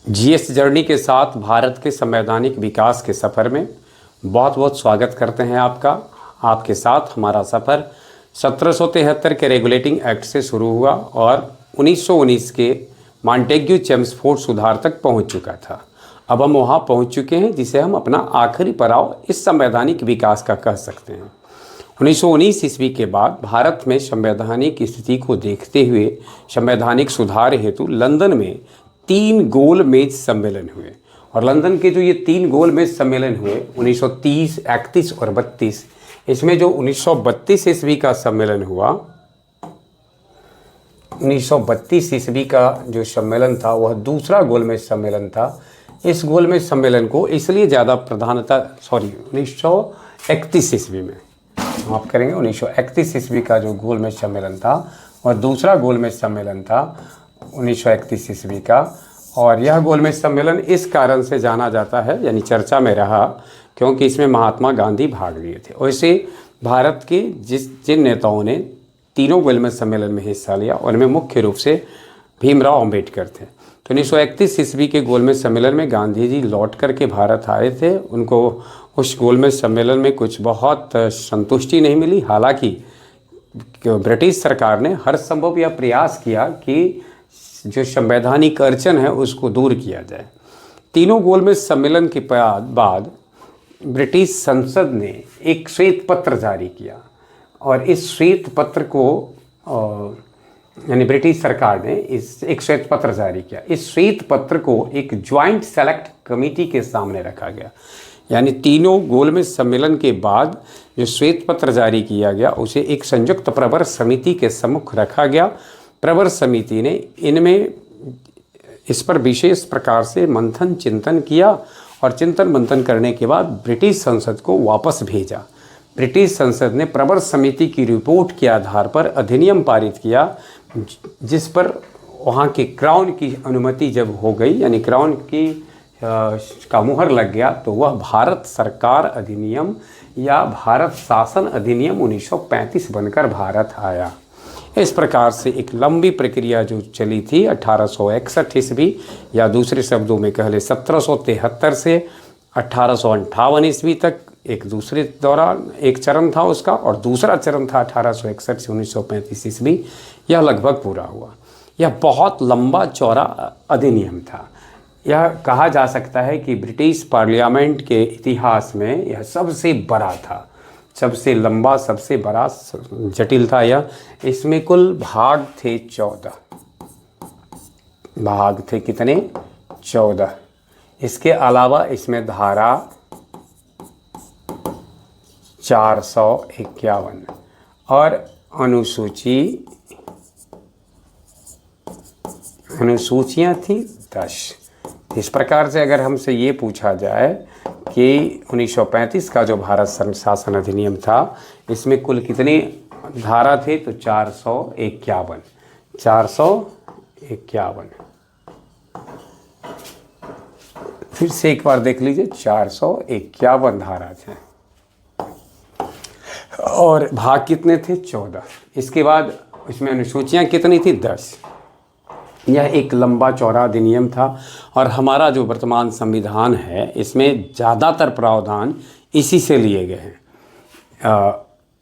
GS journey के साथ भारत के संवैधानिक विकास के सफ़र में बहुत बहुत स्वागत करते हैं आपका। आपके साथ हमारा सफ़र 1773 के रेगुलेटिंग एक्ट से शुरू हुआ और 1919 के मॉन्टेग्यू चेम्सफोर्ड सुधार तक पहुंच चुका था। अब हम वहां पहुंच चुके हैं जिसे हम अपना आखिरी पड़ाव इस संवैधानिक विकास का कह सकते हैं। 1919 ईस्वी के बाद भारत में संवैधानिक स्थिति को देखते हुए संवैधानिक सुधार हेतु लंदन में 3 गोल मेज सम्मेलन हुए। और लंदन के जो ये 3 गोल मेज सम्मेलन हुए 1930, 31 और 32, इसमें जो 1932 ईस्वी का सम्मेलन हुआ, 1932 ईस्वी का जो सम्मेलन था वह दूसरा गोलमेज सम्मेलन था। इस गोलमेज सम्मेलन को इसलिए ज़्यादा प्रधानता 1931 ईस्वी में माफ़ करेंगे 1931 ईस्वी का जो गोलमेज सम्मेलन था और दूसरा गोलमेज सम्मेलन था 1931 ईस्वी का। और यह गोलमेज सम्मेलन इस कारण से जाना जाता है, यानी चर्चा में रहा, क्योंकि इसमें महात्मा गांधी भाग लिए थे। वैसे भारत के जिन नेताओं ने तीनों गोलमेज सम्मेलन में हिस्सा लिया उनमें मुख्य रूप से भीमराव अम्बेडकर थे। तो 1931 ईस्वी के गोलमेज सम्मेलन में गांधी जी लौट करके भारत आए थे। उनको उस गोलमेज सम्मेलन में कुछ बहुत संतुष्टि नहीं मिली। हालांकि ब्रिटिश सरकार ने हर संभव यह प्रयास किया कि जो संवैधानिक अड़चन है उसको दूर किया जाए। तीनों गोलमेज सम्मेलन के बाद ब्रिटिश संसद ने एक श्वेत पत्र जारी किया और इस श्वेत पत्र को यानी ब्रिटिश सरकार ने एक श्वेत पत्र जारी किया। इस श्वेत पत्र को एक ज्वाइंट सेलेक्ट कमेटी के सामने रखा गया, यानी तीनों गोलमेज सम्मेलन के बाद जो श्वेत पत्र जारी किया गया उसे एक संयुक्त प्रवर समिति के सम्मुख रखा गया। प्रवर समिति ने इनमें इस पर विशेष प्रकार से मंथन चिंतन किया और चिंतन मंथन करने के बाद ब्रिटिश संसद को वापस भेजा। ब्रिटिश संसद ने प्रवर समिति की रिपोर्ट के आधार पर अधिनियम पारित किया, जिस पर वहाँ के क्राउन की अनुमति जब हो गई, यानी क्राउन की का मुहर लग गया, तो वह भारत सरकार अधिनियम या भारत शासन अधिनियम 1935 बनकर भारत आया। इस प्रकार से एक लंबी प्रक्रिया जो चली थी 1861 ईस्वी, या दूसरे शब्दों में कह ले 1773 से 1858 ईस्वी तक एक दूसरे दौरान एक चरण था उसका, और दूसरा चरण था 1861 से 1935 ईस्वी। यह लगभग पूरा हुआ। यह बहुत लंबा चौड़ा अधिनियम था। यह कहा जा सकता है कि ब्रिटिश पार्लियामेंट के इतिहास में यह सबसे बड़ा था, सबसे लंबा, सबसे बड़ा, जटिल था यह। इसमें कुल भाग थे 14 भाग थे। कितने? 14। इसके अलावा इसमें धारा 451 और अनुसूचियाँ थी 10। इस प्रकार से अगर हमसे ये पूछा जाए कि 1935 का जो भारत शासन अधिनियम था इसमें कुल कितनी धारा थे, तो 451। फिर से एक बार देख लीजिए, 451 धारा थे और भाग कितने थे? 14। इसके बाद इसमें अनुसूचियाँ कितनी थी? 10। यह एक लंबा चौड़ा अधिनियम था और हमारा जो वर्तमान संविधान है इसमें ज़्यादातर प्रावधान इसी से लिए गए हैं।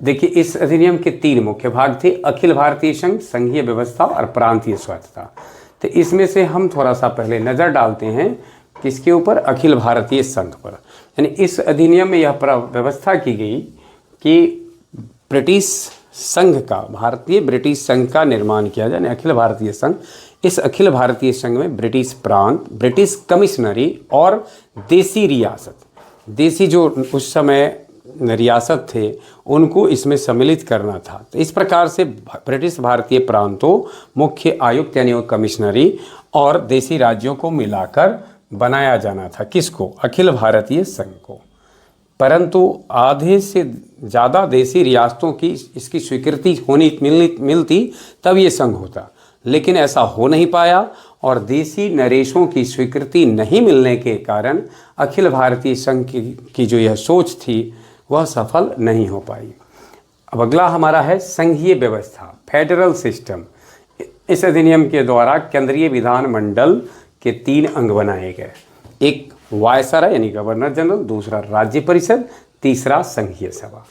देखिए, इस अधिनियम के 3 मुख्य भाग थे: अखिल भारतीय संघ, संघीय व्यवस्था और प्रांतीय स्वायत्तता। तो इसमें से हम थोड़ा सा पहले नज़र डालते हैं किसके ऊपर? अखिल भारतीय संघ पर। यानी इस अधिनियम में यह व्यवस्था की गई कि ब्रिटिश संघ का, भारतीय ब्रिटिश संघ का निर्माण किया जाए, अखिल भारतीय संघ। इस अखिल भारतीय संघ में ब्रिटिश प्रांत, ब्रिटिश कमिश्नरी और देसी रियासत, देसी जो उस समय रियासत थे उनको इसमें सम्मिलित करना था। तो इस प्रकार से ब्रिटिश भारतीय प्रांतों, मुख्य आयुक्त यानी कमिश्नरी और देसी राज्यों को मिलाकर बनाया जाना था। किसको? अखिल भारतीय संघ को। परंतु आधे से ज़्यादा देसी रियासतों की इसकी स्वीकृति मिलती तब ये संघ होता, लेकिन ऐसा हो नहीं पाया और देसी नरेशों की स्वीकृति नहीं मिलने के कारण अखिल भारतीय संघ की जो यह सोच थी वह सफल नहीं हो पाई। अब अगला हमारा है संघीय व्यवस्था, फेडरल सिस्टम। इस अधिनियम के द्वारा केंद्रीय विधानमंडल के 3 अंग बनाए गए, एक वायसराय यानी गवर्नर जनरल, दूसरा राज्य परिषद, तीसरा संघीय सभा।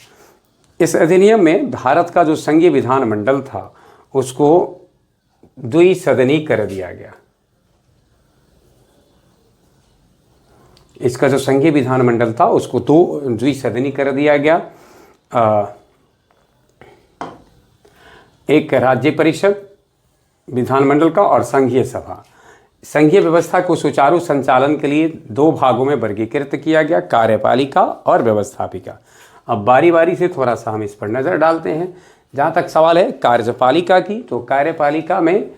इस अधिनियम में भारत का जो संघीय विधानमंडल था उसको द्विसदनी कर दिया गया। इसका जो संघीय विधानमंडल था उसको द्विसदनी कर दिया गया। एक राज्य परिषद विधानमंडल का और संघीय सभा। संघीय व्यवस्था को सुचारू संचालन के लिए 2 भागों में वर्गीकृत किया गया, कार्यपालिका और व्यवस्थापिका। अब बारी बारी से थोड़ा सा हम इस पर नज़र डालते हैं। जहाँ तक सवाल है कार्यपालिका की, तो कार्यपालिका में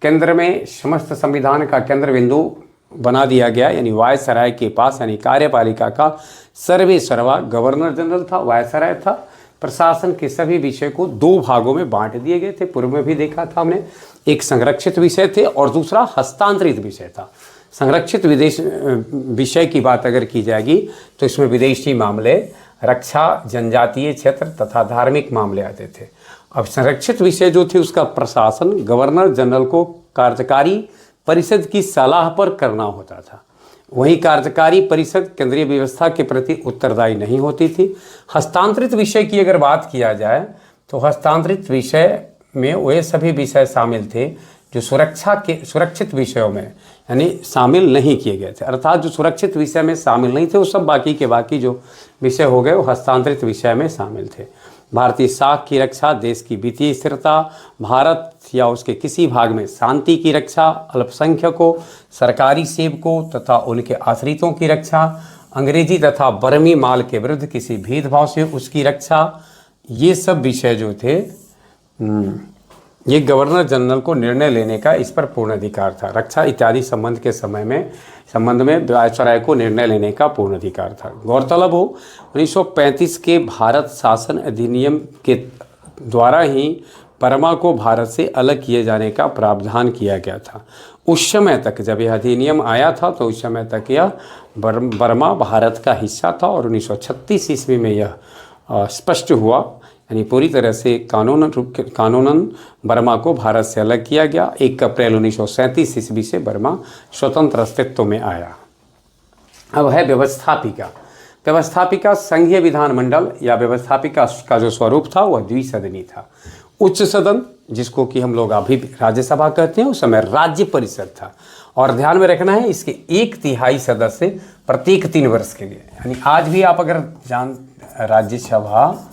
केंद्र में समस्त संविधान का केंद्र बिंदु बना दिया गया, यानी वायसराय के पास, यानी कार्यपालिका का सर्वे सर्वा गवर्नर जनरल था, वायसराय था। प्रशासन के सभी विषय को 2 भागों में बांट दिए गए थे, पूर्व में भी देखा था हमने। एक संरक्षित विषय थे और दूसरा हस्तांतरित विषय था। संरक्षित विदेश विषय की बात अगर की जाएगी तो इसमें विदेशी मामले, रक्षा, जनजातीय क्षेत्र तथा धार्मिक मामले आते थे। अब संरक्षित विषय जो थे उसका प्रशासन गवर्नर जनरल को कार्यकारी परिषद की सलाह पर करना होता था। वहीं कार्यकारी परिषद केंद्रीय व्यवस्था के प्रति उत्तरदायी नहीं होती थी। हस्तांतरित विषय की अगर बात किया जाए तो हस्तांतरित विषय में वे सभी विषय शामिल थे जो सुरक्षित विषयों में यानी शामिल नहीं किए गए थे, अर्थात जो सुरक्षित विषय में शामिल नहीं थे वो सब बाकी के बाकी जो विषय हो गए वो हस्तांतरित विषय में शामिल थे। भारतीय साख की रक्षा, देश की वित्तीय स्थिरता, भारत या उसके किसी भाग में शांति की रक्षा, अल्पसंख्यकों, सरकारी सेवकों तथा उनके आश्रितों की रक्षा, अंग्रेजी तथा बर्मी माल के विरुद्ध किसी भेदभाव से उसकी रक्षा, ये सब विषय जो थे ये गवर्नर जनरल को निर्णय लेने का इस पर पूर्ण अधिकार था। रक्षा इत्यादि संबंध में वायसराय को निर्णय लेने का पूर्ण अधिकार था। गौरतलब हो 1935 के भारत शासन अधिनियम के द्वारा ही बर्मा को भारत से अलग किए जाने का प्रावधान किया गया था। उस समय तक जब यह अधिनियम आया था तो उस समय तक यह बर्मा भारत का हिस्सा था और 1936 ईस्वी में यह स्पष्ट हुआ, यानी पूरी तरह से कानूनन बर्मा को भारत से अलग किया गया। 1 अप्रैल 1937 ईस्वी से बर्मा स्वतंत्र अस्तित्व में आया। अब है व्यवस्थापिका। व्यवस्थापिका संघीय विधानमंडल या व्यवस्थापिका का जो स्वरूप था वह द्विसदनी था। उच्च सदन जिसको कि हम लोग अभी राज्यसभा कहते हैं उस समय राज्य परिषद था। और ध्यान में रखना है इसके 1/3 सदस्य प्रत्येक 3 वर्ष के लिए, यानी आज भी आप अगर राज्यसभा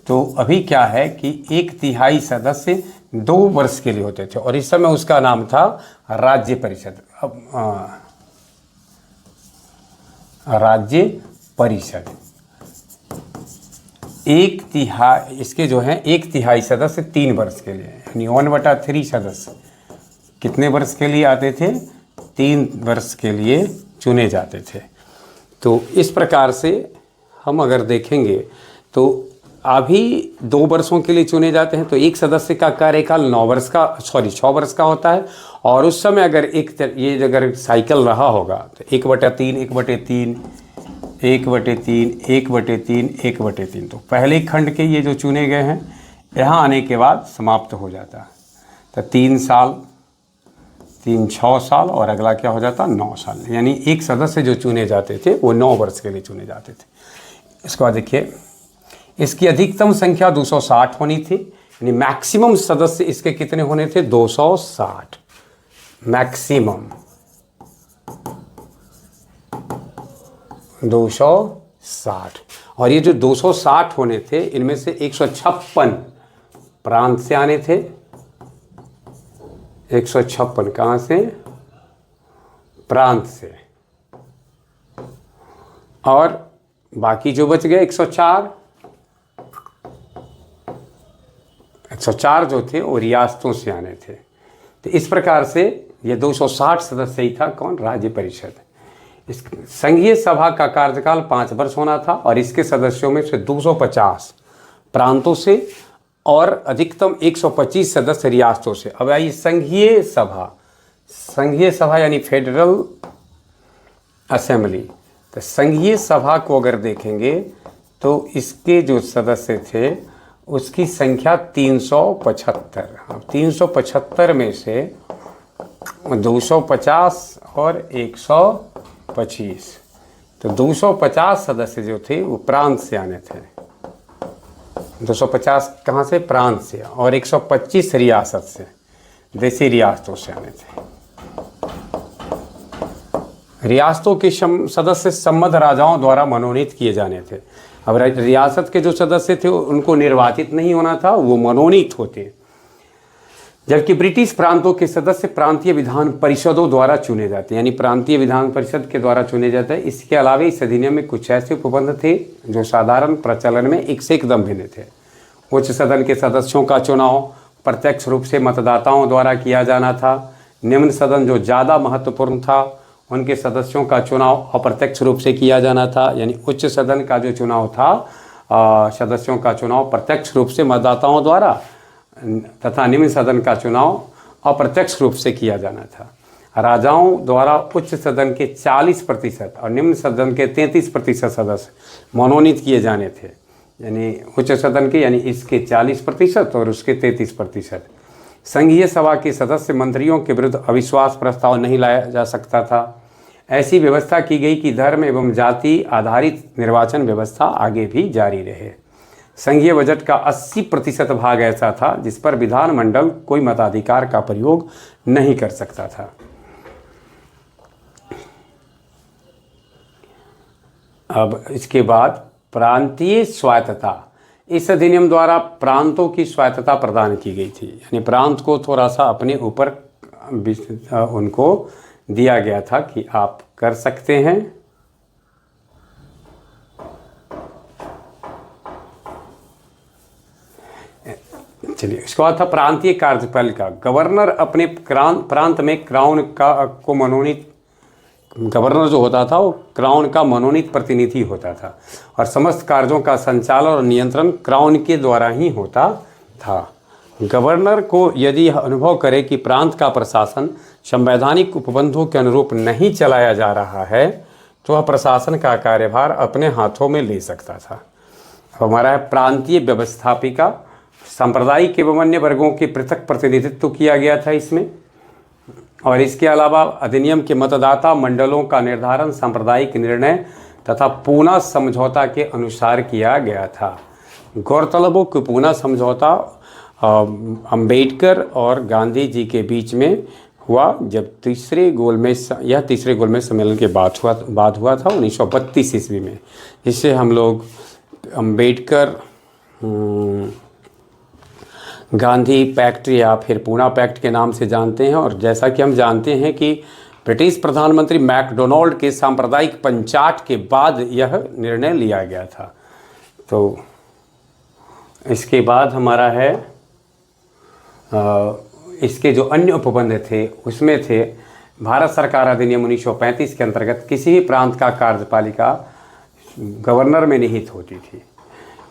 तो अभी क्या है कि 1/3 सदस्य 2 वर्ष के लिए होते थे और इस समय उसका नाम था राज्य परिषद। अब राज्य परिषद 1/3 इसके जो हैं 1/3 सदस्य 3 वर्ष के लिए, यानी 1/3 सदस्य कितने वर्ष के लिए आते थे? 3 वर्ष के लिए चुने जाते थे। तो इस प्रकार से हम अगर देखेंगे तो अभी 2 वर्षों के लिए चुने जाते हैं तो एक सदस्य का कार्यकाल 6 वर्ष का होता है। और उस समय अगर ये अगर साइकिल रहा होगा तो 1/3, 1/3, 1/3, 1/3, 1/3, तो पहले खंड के ये जो चुने गए हैं यहाँ आने के बाद समाप्त हो जाता है। तो 3 साल, 3 6 साल और अगला क्या हो जाता 9 साल, यानी एक सदस्य जो चुने जाते थे वो 9 वर्ष के लिए चुने जाते थे। इसके बाद देखिए इसकी अधिकतम संख्या 260 होनी थी, यानी मैक्सिमम सदस्य इसके कितने होने थे? 260 मैक्सिमम 260। और ये जो 260 होने थे इनमें से 156 प्रांत से आने थे। 156 कहाँ से? प्रांत से। और बाकी जो बच गए 104 जो थे वो रियासतों से आने थे। तो इस प्रकार से ये 260 सदस्य ही था कौन? राज्य परिषद। इस संघीय सभा का कार्यकाल 5 वर्ष होना था और इसके सदस्यों में से 250 प्रांतों से और अधिकतम 125 सदस्य रियासतों से। अब आइए संघीय सभा यानी फेडरल असेंबली। तो संघीय सभा को अगर देखेंगे तो इसके जो सदस्य थे उसकी संख्या 375। अब 375 में से 250 और 125। तो 250 सदस्य जो थे वो प्रांत से आने थे, 250 कहाँ से? प्रांत से, और 125 रियासत से, देसी रियासतों से आने थे। रियासतों के सदस्य संबद्ध राजाओं द्वारा मनोनीत किए जाने थे। अब रियासत के जो सदस्य थे उनको निर्वाचित नहीं होना था, वो मनोनीत होते, जबकि ब्रिटिश प्रांतों के सदस्य प्रांतीय विधान परिषदों द्वारा चुने जाते हैं, यानी प्रांतीय विधान परिषद के द्वारा चुने जाते हैं। इसके अलावा इस अधिनियम में कुछ ऐसे उपबंध थे जो साधारण प्रचलन में एक से एकदम भिन्न थे। उच्च सदन के सदस्यों का चुनाव प्रत्यक्ष रूप से मतदाताओं द्वारा किया जाना था। निम्न सदन जो ज़्यादा महत्वपूर्ण था, उनके सदस्यों का चुनाव अप्रत्यक्ष रूप से किया जाना था, यानी उच्च सदन का जो चुनाव था सदस्यों का चुनाव प्रत्यक्ष रूप से मतदाताओं द्वारा, तथा निम्न सदन का चुनाव अप्रत्यक्ष रूप से किया जाना था। राजाओं द्वारा उच्च सदन के 40% और निम्न सदन के 33% सदस्य मनोनीत किए जाने थे, यानी उच्च सदन के, यानी इसके 40% और उसके 33%। संघीय सभा के सदस्य मंत्रियों के विरुद्ध अविश्वास प्रस्ताव नहीं लाया जा सकता था। ऐसी व्यवस्था की गई कि धर्म एवं जाति आधारित निर्वाचन व्यवस्था आगे भी जारी रहे। संघीय बजट का 80% भाग ऐसा था जिस पर विधानमंडल कोई मताधिकार का प्रयोग नहीं कर सकता था। अब इसके बाद प्रांतीय स्वायत्तता। इस अधिनियम द्वारा प्रांतों की स्वायत्तता प्रदान की गई थी, यानी प्रांत को थोड़ा सा अपने ऊपर उनको दिया गया था कि आप कर सकते हैं। चलिए, इसके बाद था प्रांतीय कार्यपालिका। गवर्नर अपने प्रांत में क्राउन को मनोनीत, गवर्नर जो होता था वो क्राउन का मनोनीत प्रतिनिधि होता था, और समस्त कार्यों का संचालन और नियंत्रण क्राउन के द्वारा ही होता था। गवर्नर को यदि यह अनुभव करे कि प्रांत का प्रशासन संवैधानिक उपबंधों के अनुरूप नहीं चलाया जा रहा है, तो वह प्रशासन का कार्यभार अपने हाथों में ले सकता था। हमारा है प्रांतीय व्यवस्थापिका। सांप्रदायिक एवं अन्य वर्गों के पृथक प्रतिनिधित्व किया गया था इसमें, और इसके अलावा अधिनियम के मतदाता मंडलों का निर्धारण सांप्रदायिक निर्णय तथा पूना समझौता के अनुसार किया गया था। गौरतलब हो कि पूना समझौता अंबेडकर और गांधी जी के बीच में हुआ, जब तीसरे गोलमेज सम्मेलन के बाद हुआ था 1932 ईस्वी में, जिससे हम लोग अम्बेडकर गांधी पैक्ट या फिर पूना पैक्ट के नाम से जानते हैं। और जैसा कि हम जानते हैं कि ब्रिटिश प्रधानमंत्री मैकडोनाल्ड के सांप्रदायिक पंचाट के बाद यह निर्णय लिया गया था। तो इसके बाद हमारा है इसके जो अन्य उपबंध थे उसमें थे भारत सरकार अधिनियम 1935 के अंतर्गत किसी भी प्रांत का कार्यपालिका गवर्नर में निहित होती थी।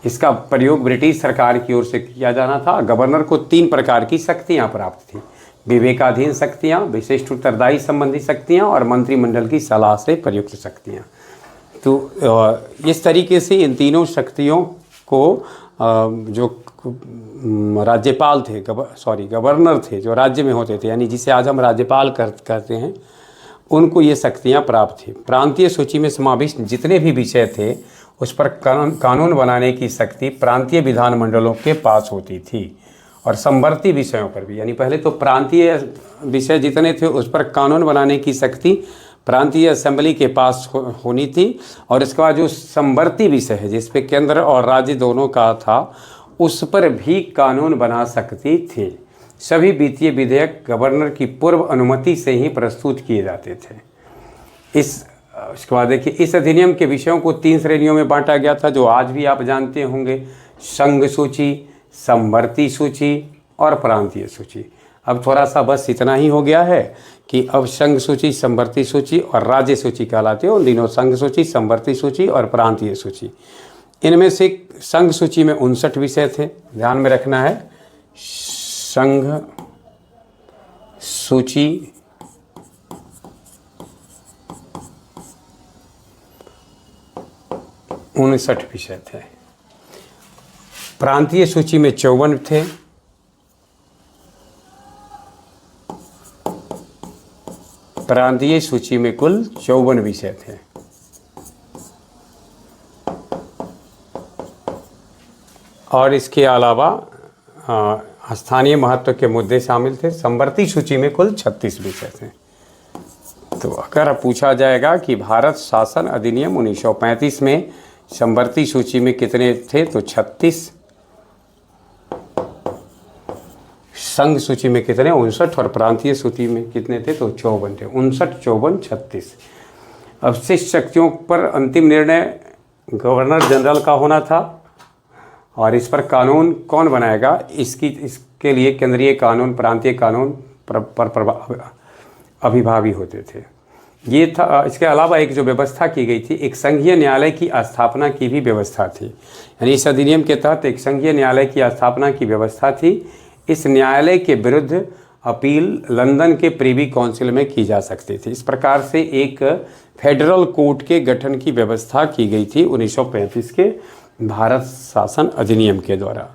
इसका प्रयोग ब्रिटिश सरकार की ओर से किया जाना था। गवर्नर को 3 प्रकार की शक्तियां प्राप्त थी: विवेकाधीन शक्तियां, विशिष्ट उत्तरदायी संबंधी शक्तियां और मंत्रिमंडल की सलाह से प्रयुक्त शक्तियां। तो इस तरीके से इन तीनों शक्तियों को जो राज्यपाल थे, गवर्नर थे जो राज्य में होते थे, यानी जिसे आज हम राज्यपाल कहते हैं, उनको ये शक्तियाँ प्राप्त थी। प्रांतीय सूची में समाविष्ट जितने भी विषय थे उस पर कानून बनाने की शक्ति प्रांतीय विधानमंडलों के पास होती थी, और समवर्ती विषयों पर भी, यानी पहले तो प्रांतीय विषय जितने थे उस पर कानून बनाने की शक्ति प्रांतीय असेंबली के पास होनी थी, और इसके बाद जो समवर्ती विषय है जिस पे केंद्र और राज्य दोनों का था, उस पर भी कानून बना सकती थी। सभी वित्तीय विधेयक गवर्नर की पूर्व अनुमति से ही प्रस्तुत किए जाते थे। इसके बाद देखिए, इस अधिनियम के विषयों को 3 श्रेणियों में बांटा गया था, जो आज भी आप जानते होंगे: संघ सूची, समवर्ती सूची और प्रांतीय सूची। अब थोड़ा सा बस इतना ही हो गया है कि अब संघ सूची, समवर्ती सूची और राज्य सूची कहलाते हैं। उन दिनों संघ सूची, समवर्ती सूची और प्रांतीय सूची। इनमें से संघ सूची में 59 विषय थे, ध्यान में रखना है। संघ सूची 59 विषय थे। प्रांतीय सूची में 54 थे। प्रांतीय सूची में कुल 54 विषय थे। और इसके अलावा स्थानीय महत्व के मुद्दे शामिल थे। समवर्ती सूची में कुल 36 विषय थे। तो अगर पूछा जाएगा कि भारत शासन अधिनियम 1935 में समवर्ती सूची में कितने थे, तो 36। संघ सूची में कितने, 59। और प्रांतीय सूची में कितने थे, तो 54 थे। 59, 54, 36। अवशिष्ट शक्तियों पर अंतिम निर्णय गवर्नर जनरल का होना था। और इस पर कानून कौन बनाएगा, इसके लिए केंद्रीय कानून, प्रांतीय कानून पर अभिभावी होते थे। ये था। इसके अलावा एक जो व्यवस्था की गई थी, एक संघीय न्यायालय की स्थापना की भी व्यवस्था थी। यानी इस अधिनियम के तहत एक संघीय न्यायालय की स्थापना की व्यवस्था थी। इस न्यायालय के विरुद्ध अपील लंदन के प्रिवी काउंसिल में की जा सकती थी। इस प्रकार से एक फेडरल कोर्ट के गठन की व्यवस्था की गई थी 1935 के भारत शासन अधिनियम के द्वारा।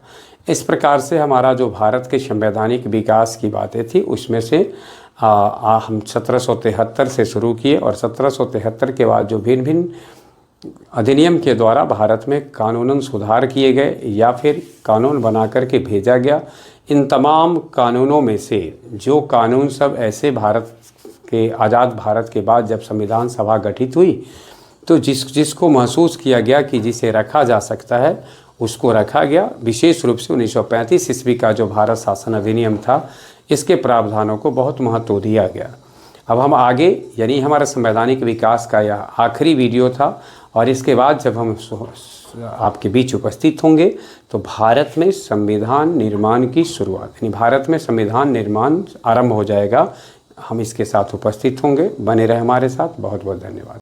इस प्रकार से हमारा जो भारत के संवैधानिक विकास की बातें थी, उसमें से हम 1773 से शुरू किए। और 1773 के बाद जो भिन्न भिन्न अधिनियम के द्वारा भारत में कानूनन सुधार किए गए या फिर कानून बना करके भेजा गया, इन तमाम कानूनों में से जो कानून सब ऐसे भारत के आज़ाद भारत के बाद जब संविधान सभा गठित हुई, तो जिसको महसूस किया गया कि जिसे रखा जा सकता है, उसको रखा गया। विशेष रूप से 1935 ईस्वी का जो भारत शासन अधिनियम था, इसके प्रावधानों को बहुत महत्व दिया गया। अब हम आगे, यानी हमारा संवैधानिक विकास का यह आखिरी वीडियो था। और इसके बाद जब हम आपके बीच उपस्थित होंगे, तो भारत में संविधान निर्माण की शुरुआत, यानी भारत में संविधान निर्माण आरंभ हो जाएगा। हम इसके साथ उपस्थित होंगे। बने रहे हमारे साथ। बहुत बहुत धन्यवाद।